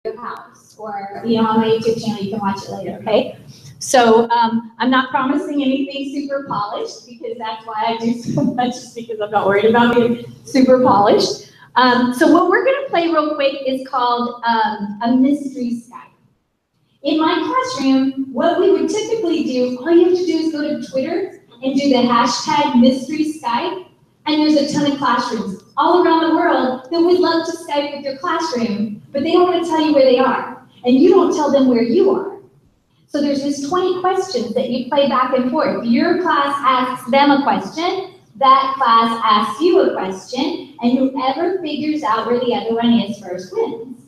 your house, or on my YouTube channel. You can watch it later, okay? So I'm not promising anything super polished, because that's why I do so much, just because I'm not worried about being super polished. So what we're going to play real quick is called a mystery Skype. In my classroom, what we would typically do, all you have to do is go to Twitter and do the hashtag mystery Skype, and there's a ton of classrooms all around the world that would love to Skype with your classroom, but they don't want to tell you where they are, and you don't tell them where you are. So there's just 20 questions that you play back and forth. Your class asks them a question, that class asks you a question, and whoever figures out where the other one is first wins,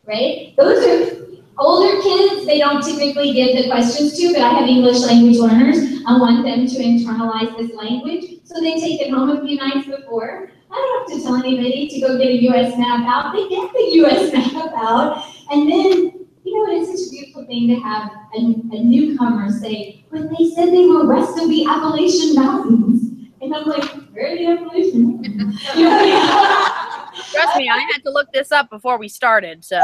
right? Those are older kids, they don't typically give the questions to, but I have English language learners. I want them to internalize this language, so they take it home a few nights before. I don't have to tell anybody to go get a US map out. They get the US map out, and then, it's such a beautiful thing to have a newcomer say, but they said they were west of the Appalachian Mountains. And I'm like, where are the Appalachian Mountains? Trust me, I had to look this up before we started, so.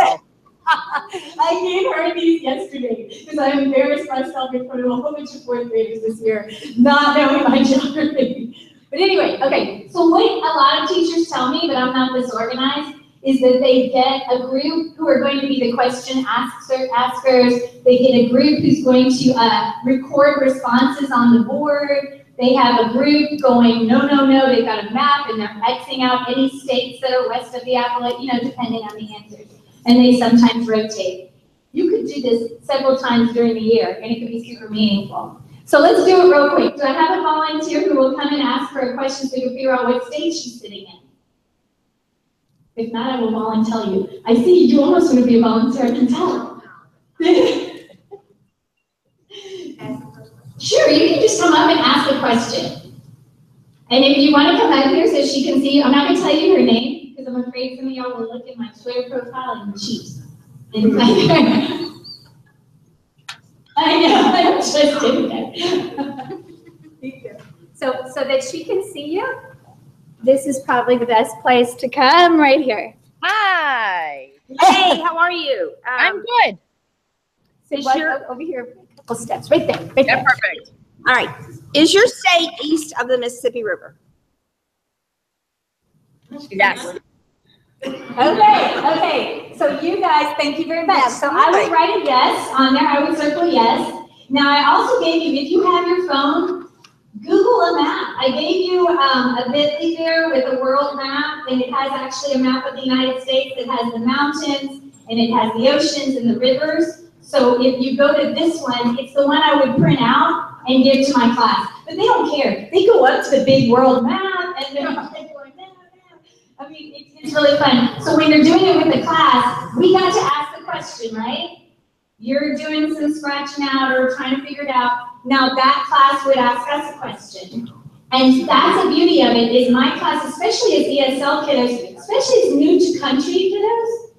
I gave her these yesterday because I embarrassed myself in front of a whole bunch of fourth graders this year, not knowing my geography. But anyway, okay, so what a lot of teachers tell me, but I'm not this organized, is that they get a group who are going to be the question askers. They get a group who's going to record responses on the board. They have a group going, no, no, no. They've got a map, and they're Xing out any states that are west of the Appalachian, depending on the answers. And they sometimes rotate. You could do this several times during the year, and it could be super meaningful. So let's do it real quick. Do I have a volunteer who will come and ask her a question so you can figure out what state she's sitting in? If not, I will volunteer you. I see you almost want to be a volunteer, I can tell. Sure, you can just come up and ask a question. And if you want to come up here so she can see you, I'm not going to tell you her name, because I'm afraid some of y'all will look at my Twitter profile and cheat. I know, I'm just kidding. So that she can see you, this is probably the best place to come, right here. Hi. Hey, how are you? I'm good. So over here, a couple steps, right there, right there. Perfect. All right. Is your state east of the Mississippi River? Yes. Okay. So you guys, thank you very much. So I would write a yes on there. I would circle yes. Now I also gave you, if you have your phone, Google a map. I gave you a bit.ly there with a world map, and it has actually a map of the United States that has the mountains, and it has the oceans and the rivers. So if you go to this one, it's the one I would print out and give to my class. But they don't care. They go up to the big world map, and they're like, I mean, it's really fun. So when you're doing it with the class, we got to ask the question, right? You're doing some scratching out or trying to figure it out. Now that class would ask us a question. And that's the beauty of it, is my class, especially as ESL kiddos, especially as new to country kiddos,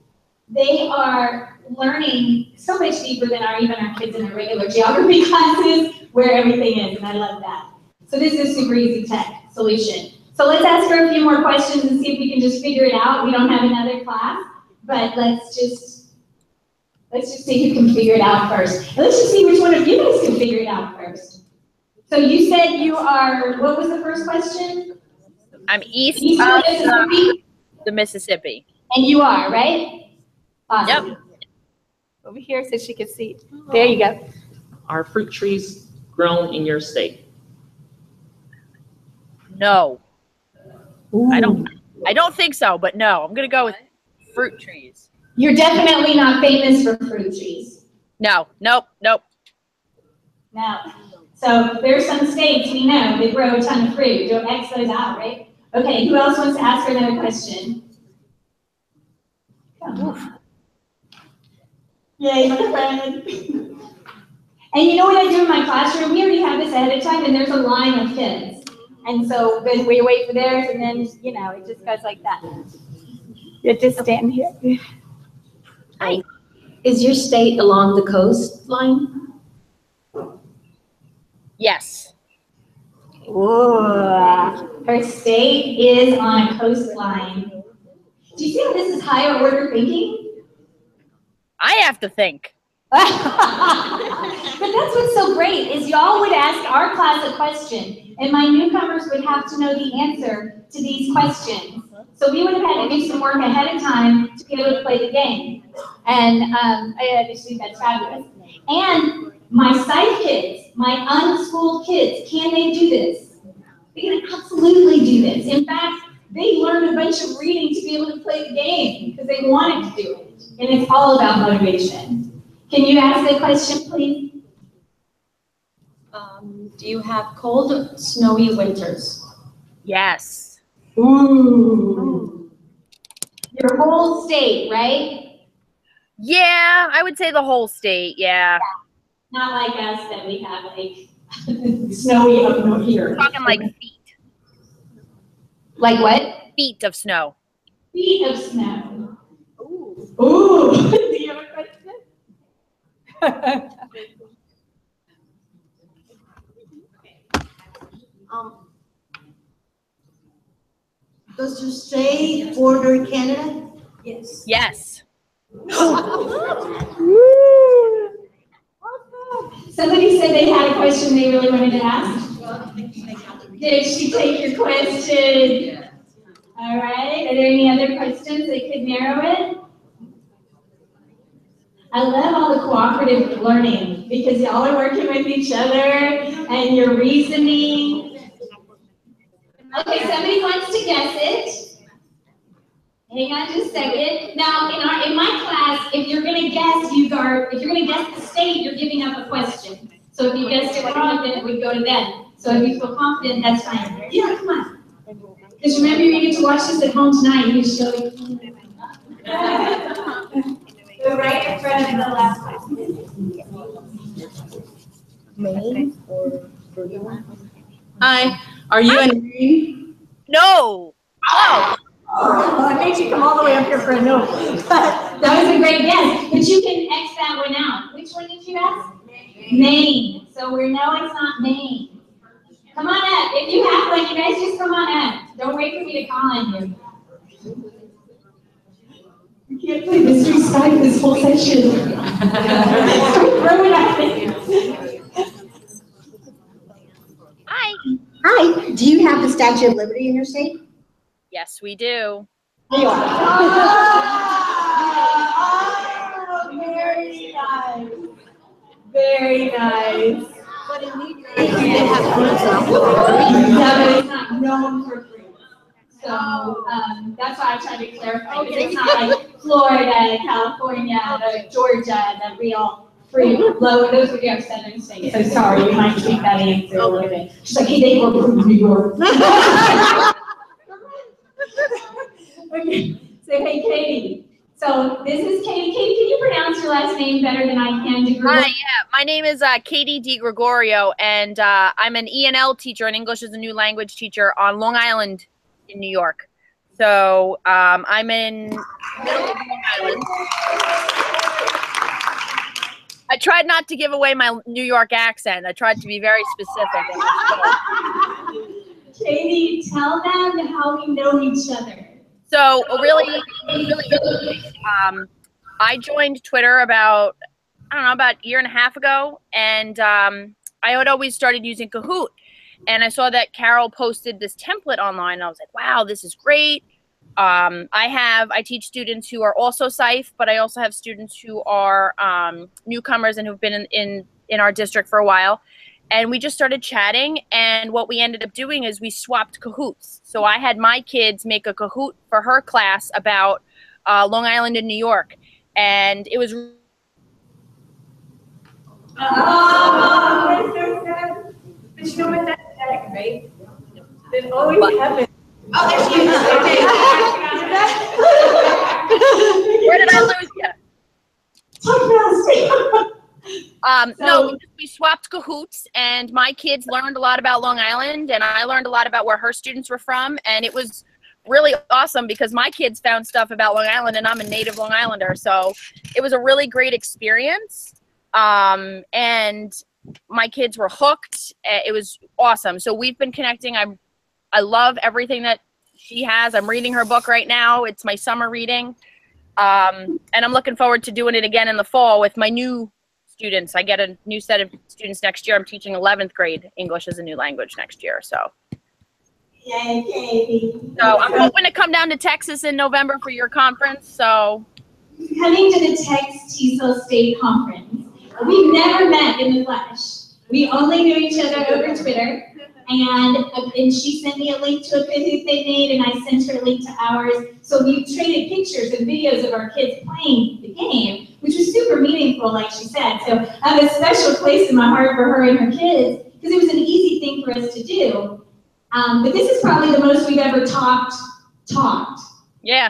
they are learning so much deeper than even our kids in our regular geography classes, where everything is, and I love that. So this is a super easy tech solution. So let's ask her a few more questions and see if we can just figure it out. We don't have another class, but let's just see who can figure it out first. And let's just see which one of you guys can figure it out first. So you said you are, what was the first question? I'm east of Mississippi. The Mississippi. And you are, right? Awesome. Yep. Over here so she can see. There you go. Are fruit trees grown in your state? No. Ooh. I don't think so, but no. I'm gonna go with fruit trees. You're definitely not famous for fruit trees. No. Nope. No. So there's some states we know that grow a ton of fruit. Don't X those out, right? Okay, who else wants to ask her another question? Yay, my friend. And you know what I do in my classroom? We already have this ahead of time, and there's a line of kids. And so then we wait for theirs, and then, it just goes like that. You just stand here. Hi. Is your state along the coastline? Yes. Ooh, her state is on a coastline. Do you see how this is higher order thinking? I have to think. But that's what's so great is y'all would ask our class a question, and my newcomers would have to know the answer to these questions. So we would have had to do some work ahead of time to be able to play the game. And I just think that's fabulous. And my sight kids, my unschooled kids, can they do this? They can absolutely do this. In fact, they learned a bunch of reading to be able to play the game because they wanted to do it. And it's all about motivation. Can you ask the question, please? Do you have cold, snowy winters? Yes. Ooh. Your whole state, right? Yeah, I would say the whole state, yeah. Not like us that we have like snowy up north here. We're talking like feet. Like what? Feet of snow. Feet of snow. Ooh. Ooh. Do you have a question? Does your state border Canada? Yes. Yes. Somebody said they had a question they really wanted to ask. Did she take your question? All right. Are there any other questions that could narrow it? I love all the cooperative learning because y'all are working with each other and you're reasoning. Okay, somebody wants to guess it. Hang on just a second. Now, in my class, if you're gonna guess, if you're gonna guess the state, you're giving up a question. So if you guessed it wrong, then it would go to them. So if you feel confident, that's fine. Yeah, come on. Because remember, you get to watch this at home tonight. You just show it. Go right in front of the last one. Hi, are you in Maine? No. Oh. Oh, I made you come all the way up here for a no. That was a great guess, but you can X that one out. Which one did you ask? Maine. So we know it's not Maine. Come on up. If you have one, you guys just come on up. Don't wait for me to call on you. We can't play mystery Skype this whole session. Throw it at me. Hi. Hi, do you have the Statue of Liberty in your state? Yes, we do. There you are. Oh, very nice. Very nice. But in New Jersey, they have Yeah, but it's not known for fruit. So that's why I tried to clarify. Because it's not like Florida, California, Georgia, that real fruit. Low, those would be our southern states. So sorry, we might tweak that answer a little bit. She's like, hey, they were from New York. Okay, so hey, Katie. So this is Katie. Katie, can you pronounce your last name better than I can? Hi, yeah. My name is Katie DiGregorio, and I'm an ENL teacher, an English as a New Language teacher on Long Island in New York. So I'm in the middle of Long Island. I tried not to give away my New York accent. I tried to be very specific. Katie, tell them how we know each other. So really, I joined Twitter about a year and a half ago, and I had always started using Kahoot, and I saw that Carol posted this template online, and I was like, wow, this is great. I teach students who are also SIFE, but I also have students who are newcomers and who've been in our district for a while. And we just started chatting, and what we ended up doing is we swapped Kahoots. So I had my kids make a Kahoot for her class about Long Island in New York, and it was. Oh, so sad. But you know what? That's genetic, right? It always happens. Oh, there she is. Where did I lose you? No, we swapped Kahoots, and my kids learned a lot about Long Island, and I learned a lot about where her students were from, and it was really awesome because my kids found stuff about Long Island, and I'm a native Long Islander, so it was a really great experience, and my kids were hooked. It was awesome. So we've been connecting. I love everything that she has. I'm reading her book right now. It's my summer reading. And I'm looking forward to doing it again in the fall with my new students. I get a new set of students next year. I'm teaching 11th grade English as a new language next year. So Yay, Katie. So I'm hoping to come down to Texas in November for your conference. So Coming to the TESOL State Conference. We've never met in the flesh. We only knew each other over Twitter. And she sent me a link to a Kahoot they made, and I sent her a link to ours. So we traded pictures and videos of our kids playing the game, which was super meaningful, like she said. So I have a special place in my heart for her and her kids, because it was an easy thing for us to do. But this is probably the most we've ever talked. yeah.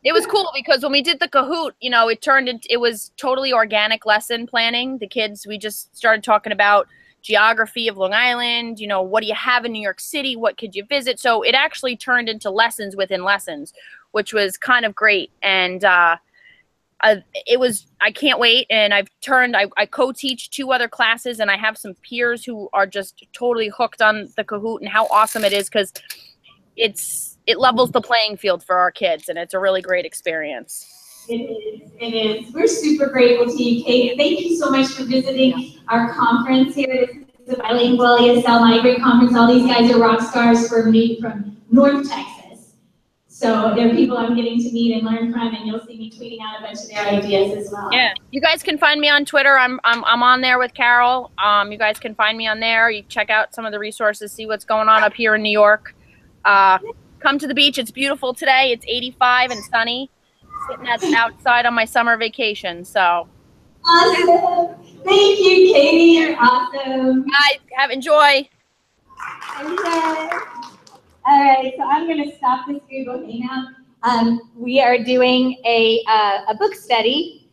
It was cool because when we did the Kahoot, you know, it was totally organic lesson planning. The kids, we just started talking about geography of Long Island, you know, what do you have in New York City? What could you visit? So it actually turned into lessons within lessons, which was kind of great. And I can't wait. And I co-teach 2 other classes, and I have some peers who are just totally hooked on the Kahoot and how awesome it is, because it levels the playing field for our kids, and it's a really great experience. It is. We're super grateful to you, Kate. Thank you so much for visiting our conference here. This is a bilingual ESL migrant conference. All these guys are rock stars from North Texas. So they're people I'm getting to meet and learn from, and you'll see me tweeting out a bunch of their ideas as well. Yeah, you guys can find me on Twitter. I'm on there with Carol. You guys can find me on there. You check out some of the resources, see what's going on up here in New York. Come to the beach. It's beautiful today. It's 85 and sunny. Sitting outside on my summer vacation. So awesome. Thank you, Katie. You're awesome. Guys, enjoy. Okay. All right, so I'm going to stop this Google Hangout. We are doing a book study